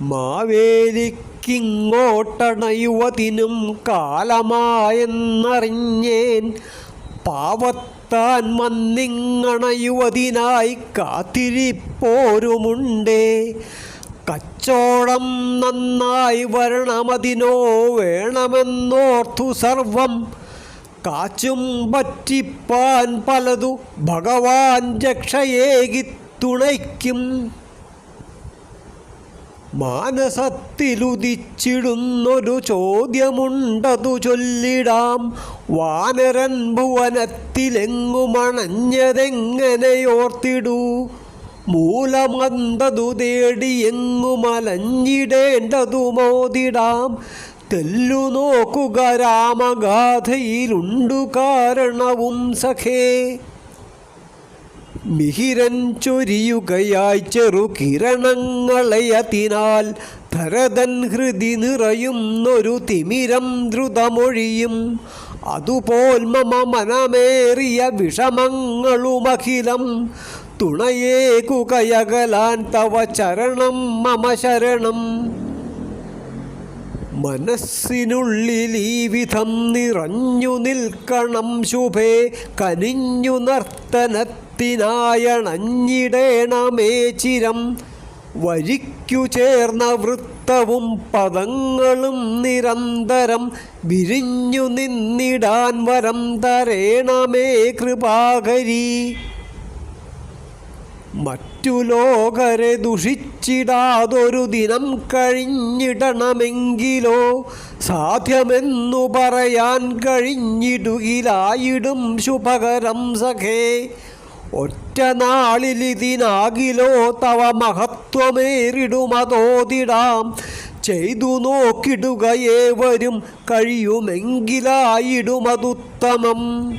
മാവേലിക്കിങ്ങോട്ടണയുവതിനും കാലമായെന്നറിഞ്ഞേൻ. പാവത്താൻ വന്നിങ്ങണയുവതിനായി കാത്തിരിപ്പോരുമുണ്ടേ. കച്ചോടം നന്നായി വരണമതിനോ വേണമെന്നോർത്തു സർവം കാച്ചും പറ്റിപ്പാൻ പലതു ഭഗവാൻ രക്ഷയേകി തുണയ്ക്കും. മാനസത്തിലുദിച്ചിടുന്നൊരു ചോദ്യമുണ്ടതു ചൊല്ലിടാം. വാനരൻ ഭുവനത്തിലെങ്ങുമണഞ്ഞതെങ്ങനെയോർത്തിടൂ. മൂലമന്തതു തേടി എങ്ങുമലഞ്ഞിടേണ്ടതു മോതിടാം. തെല്ലു നോക്കുക രാമഗാഥയിലുണ്ടു കാരണവും സഖേ. മിഹിരൻ ചൊരിയുകയായി ചെറുകിരണങ്ങളെയതിനാൽ ഭരതൻ ഹൃദി നിറയുന്നൊരു തിമിരം ദ്രുതമൊഴിയും. അതുപോൽ മമ മനമേറിയ വിഷമങ്ങളുമഖിലം തുണയേകുകയകലാൻ തവ ചരണം മമ ശരണം. മനസ്സിനുള്ളിൽ ഈ വിധം നിറഞ്ഞു നിൽക്കണം ശുഭേ. കനിഞ്ഞു നർത്തനത്തിനായണഞ്ഞിടേണമേ ചിരം. വരിക്കു ചേർന്ന വൃത്തവും പദങ്ങളും നിരന്തരം വിരിഞ്ഞു നിന്നിടാൻ വരം തരേണമേ കൃപാകരീ. മറ്റു ലോകരെ ദുഷിച്ചിടാതൊരു ദിനം കഴിഞ്ഞിടണമെങ്കിലോ സാധ്യമെന്നു പറയാൻ കഴിഞ്ഞിടുകിലായിടും ശുഭകരം സഖേ. ഒറ്റ നാളിലിതിനാകിലോ തവ മഹത്വമേറിടുമതോതിടാം. ചെയ്തു നോക്കിടുകയേ വരും കഴിയുമെങ്കിലായിടുമതുത്തമം.